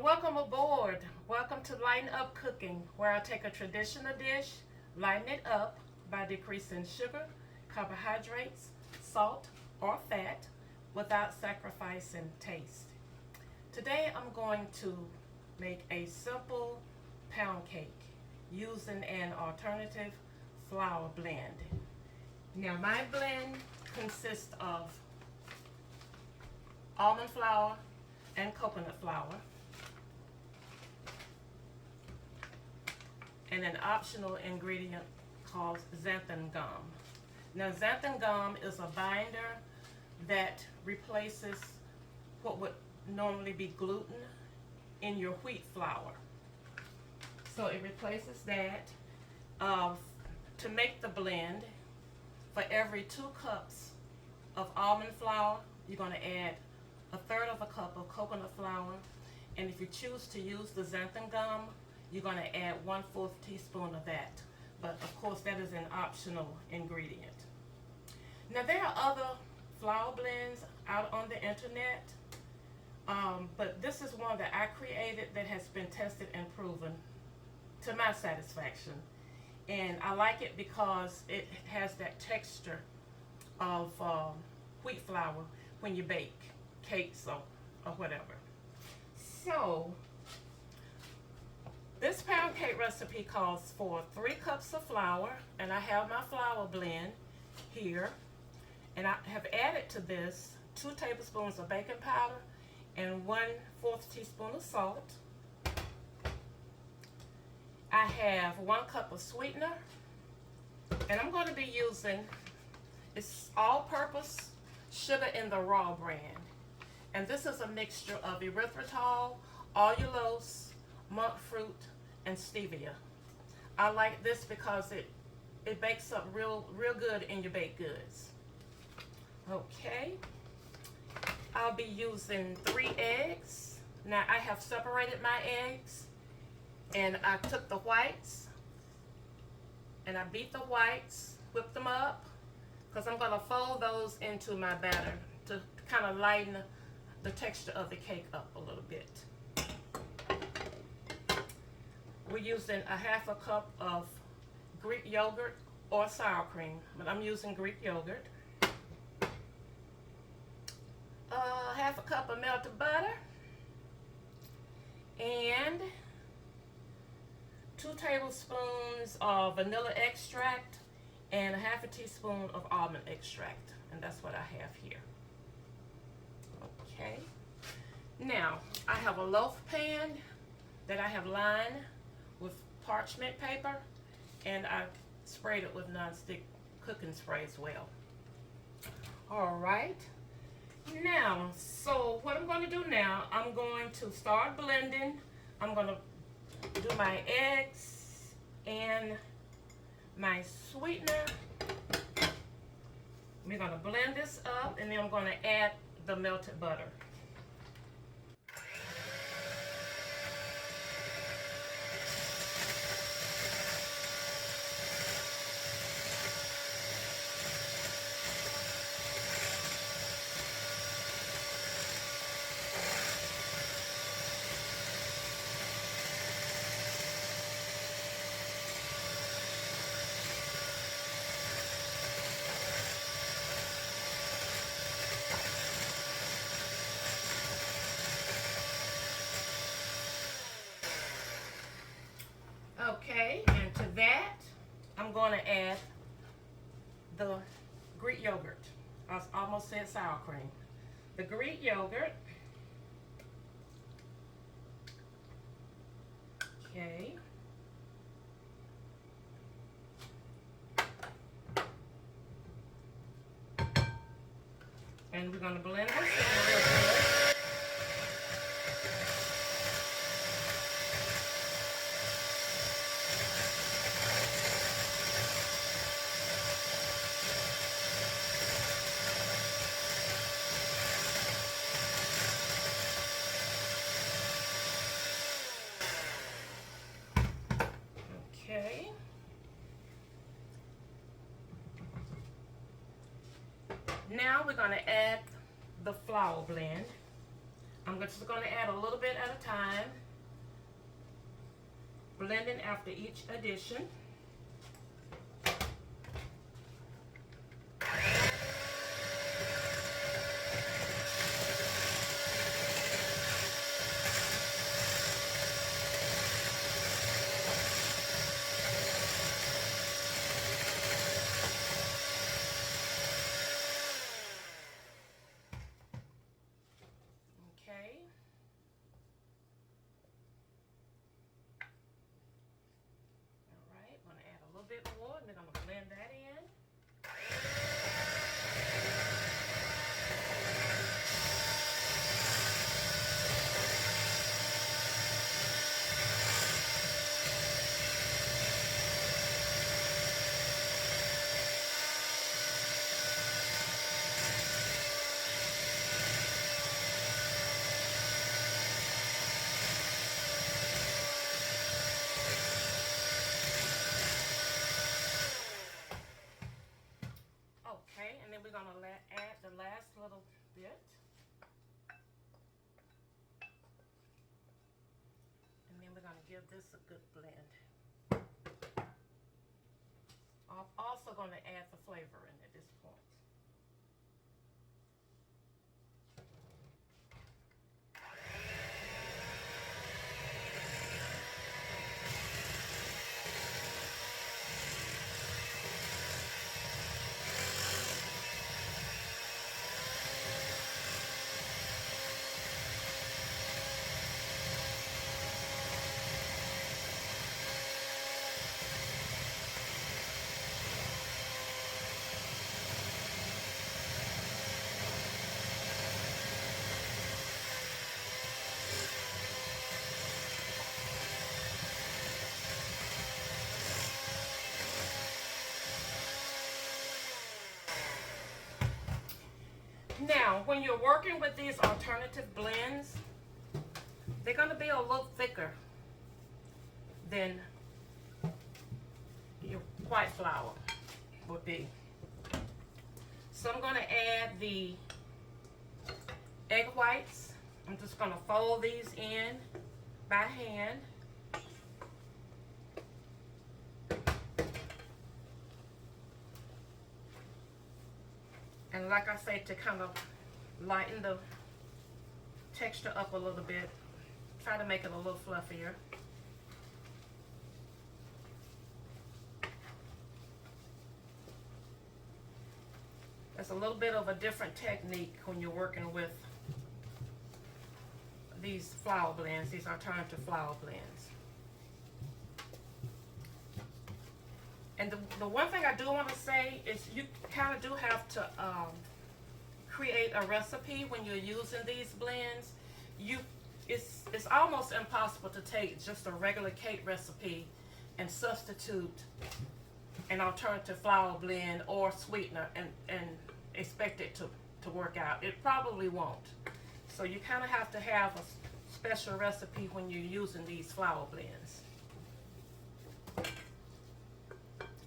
welcome aboard. Welcome to Lighten Up Cooking, where I take a traditional dish, lighten it up by decreasing sugar, carbohydrates, salt, or fat without sacrificing taste. Today I'm going to make a simple pound cake using an alternative flour blend. Now my blend consists of almond flour and coconut flour, and an optional ingredient called xanthan gum. Now xanthan gum is a binder that replaces what would normally be gluten in your wheat flour. So it replaces that. To make the blend, for every 2 cups of almond flour, you're going to add a third of a cup of coconut flour, and if you choose to use the xanthan gum, you're going to add 1/4 teaspoon of that. But of course, that is an optional ingredient. Now there are other flour blends out on the internet, but this is one that I created that has been tested and proven to my satisfaction. And I like it because it has that texture of wheat flour when you bake cakes or whatever. So this pound cake recipe calls for 3 cups of flour, and I have my flour blend here, and I have added to this 2 tablespoons of baking powder and 1/4 teaspoon of salt. I have 1 cup of sweetener, and I'm going to be using, it's all-purpose sugar in the raw brand. And this is a mixture of erythritol, allulose, monk fruit, and stevia. I like this because it bakes up real good in your baked goods. Okay, I'll be using 3 eggs. Now I have separated my eggs, and I took the whites and I beat the whites, whipped them up, because I'm going to fold those into my batter to kind of lighten the texture of the cake up a little bit. We're using a 1/2 cup of Greek yogurt or sour cream, but I'm using Greek yogurt. 1/2 cup of melted butter, and 2 tablespoons of vanilla extract and a 1/2 teaspoon of almond extract, and that's what I have here. Okay, now I have a loaf pan that I have lined with parchment paper, and I sprayed it with nonstick cooking spray as well. All right, now, so what I'm going to do now, I'm going to start blending. I'm going to do my eggs and my sweetener. We're going to blend this up, and then I'm going to add the melted butter. Okay, and to that, I'm going to add the Greek yogurt. I almost said sour cream. The Greek yogurt. Okay. And we're going to blend this in real good. Okay. Now we're going to add the flour blend. I'm just going to add a little bit at a time, blending after each addition. Okay. All right, I'm going to add a little bit more and then I'm going to blend that in. Okay, and then we're going to add the last little bit. And then we're going to give this a good blend. I'm also going to add the flavor in at this point. Now, when you're working with these alternative blends, they're going to be a little thicker than your white flour would be. So I'm going to add the egg whites. I'm just going to fold these in by hand. And like I say, to kind of lighten the texture up a little bit, try to make it a little fluffier. It's a little bit of a different technique when you're working with these flour blends, these alternative flour blends. And the one thing I do want to say is you kind of do have to create a recipe when you're using these blends. It's almost impossible to take just a regular cake recipe and substitute an alternative flour blend or sweetener and expect it to work out. It probably won't. So you kind of have to have a special recipe when you're using these flour blends.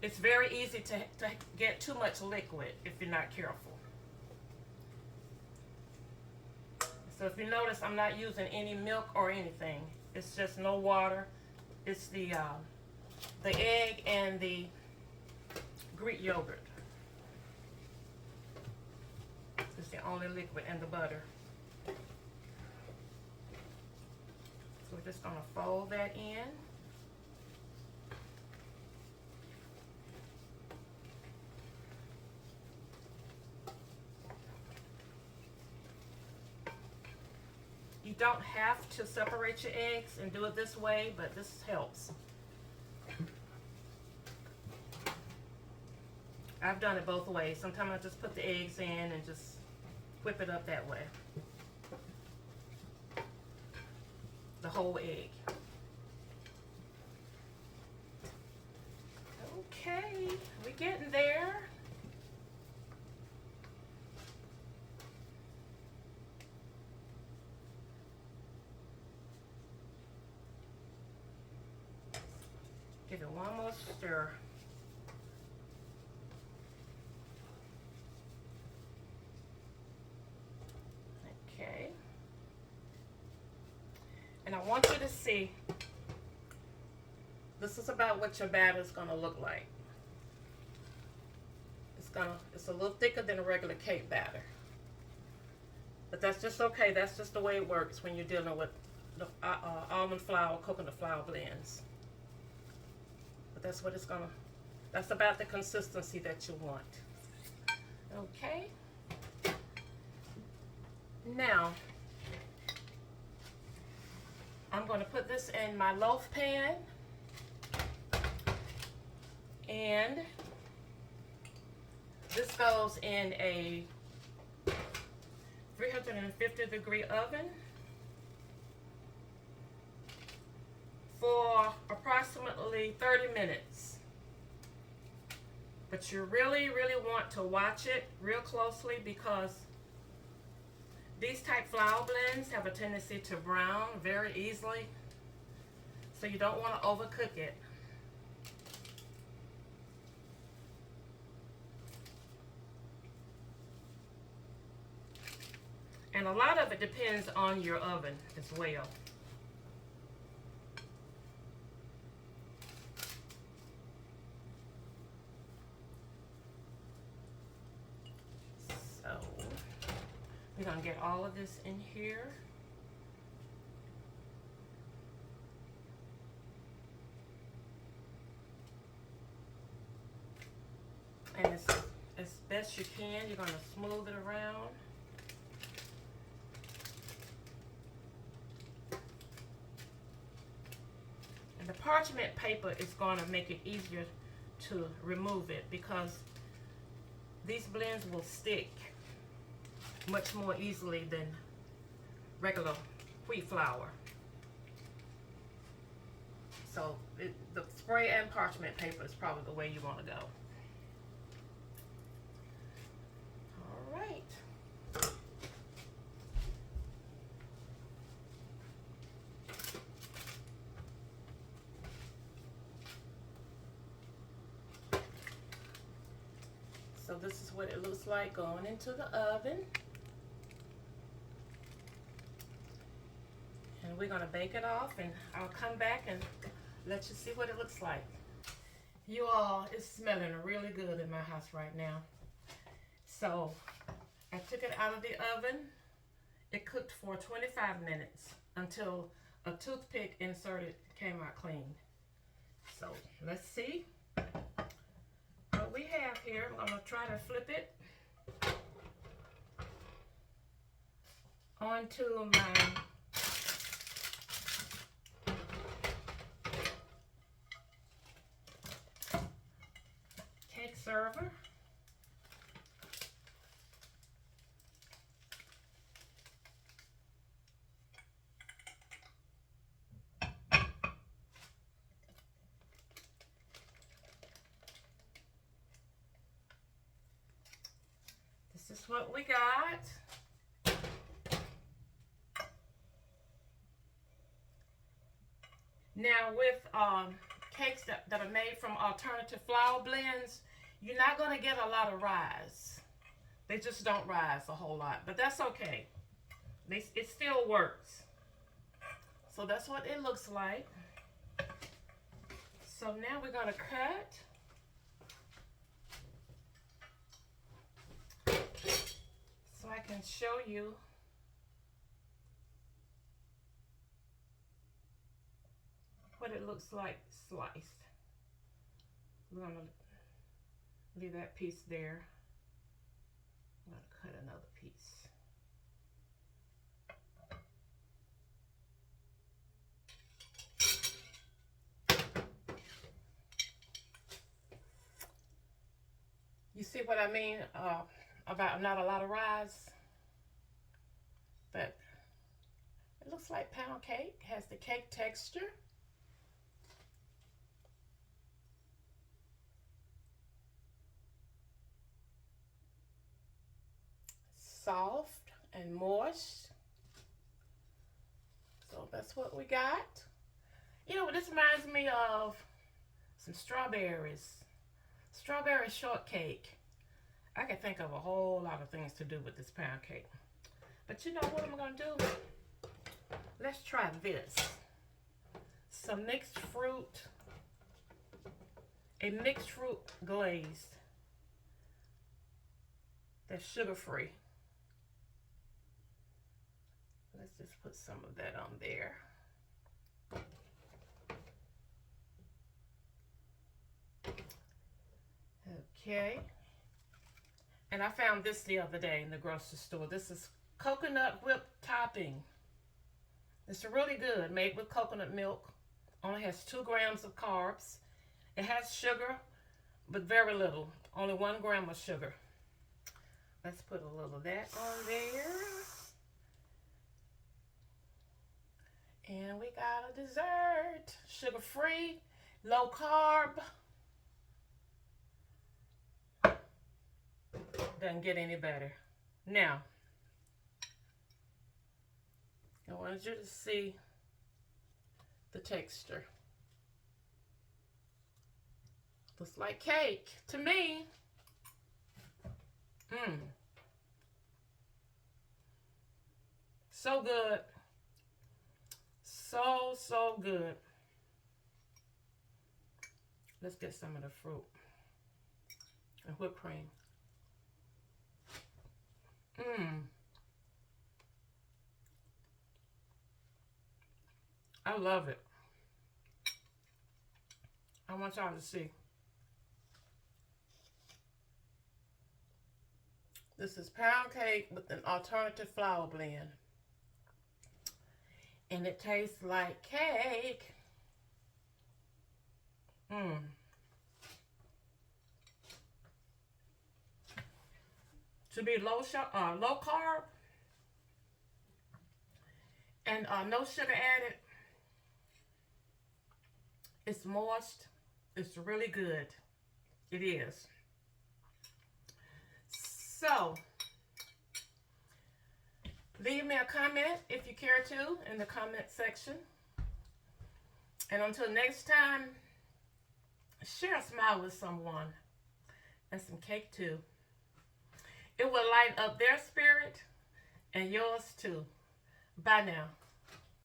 It's very easy to get too much liquid if you're not careful. So if you notice, I'm not using any milk or anything. It's just no water. It's the egg and the Greek yogurt. It's the only liquid, and the butter. So we're just gonna fold that in. You don't have to separate your eggs and do it this way, but this helps. I've done it both ways. Sometimes I just put the eggs in and just whip it up that way. The whole egg. Okay, we're getting there. Give it one more stir. Okay. And I want you to see, this is about what your batter is going to look like. It's a little thicker than a regular cake batter. But that's just okay. That's just the way it works when you're dealing with the almond flour, coconut flour blends. But that's what it's gonna, that's about the consistency that you want. Okay. Now, I'm gonna put this in my loaf pan. And this goes in a 350-degree oven for approximately 30 minutes. But you really, really want to watch it real closely because these type flour blends have a tendency to brown very easily. So you don't want to overcook it. And a lot of it depends on your oven as well. So, we're gonna get all of this in here. And as best you can, you're gonna smooth it around. The parchment paper is going to make it easier to remove it because these blends will stick much more easily than regular wheat flour. So the spray and parchment paper is probably the way you want to go. All right. So this is what it looks like going into the oven. And we're gonna bake it off and I'll come back and let you see what it looks like. You all, it's smelling really good in my house right now. So I took it out of the oven. It cooked for 25 minutes until a toothpick inserted came out clean. So let's see what we have here. I'm gonna try to flip it onto my cake server. This is what we got. Now with cakes that are made from alternative flour blends, you're not going to get a lot of rise. They just don't rise a whole lot, but that's okay. It still works. So that's what it looks like. So now we're going to cut. So I can show you what it looks like sliced. We're going to leave that piece there. I'm going to cut another piece. You see what I mean about not a lot of rise? But it looks like pound cake, has the cake texture. Soft and moist. So that's what we got. You know, this reminds me of some strawberries. Strawberry shortcake. I can think of a whole lot of things to do with this pound cake. But you know what I'm going to do? let's try this. Some mixed fruit, a mixed fruit glazed that's sugar-free. Let's just put some of that on there. Okay. And I found this the other day in the grocery store. This is coconut whipped topping. It's really good, made with coconut milk. Only has 2 grams of carbs. It has sugar, but very little. Only 1 gram of sugar. Let's put a little of that on there. And we got a dessert. Sugar-free, low carb. Doesn't get any better. Now, I wanted you to see the texture. Looks like cake to me. So good. So good. Let's get some of the fruit and whipped cream. I love it. I want y'all to see. This is pound cake with an alternative flour blend. And it tastes like cake. To be low carb and no sugar added. It's moist. It's really good. It is. So, leave me a comment if you care to in the comment section. And until next time, share a smile with someone and some cake too. It will lighten up their spirit and yours too. Bye now.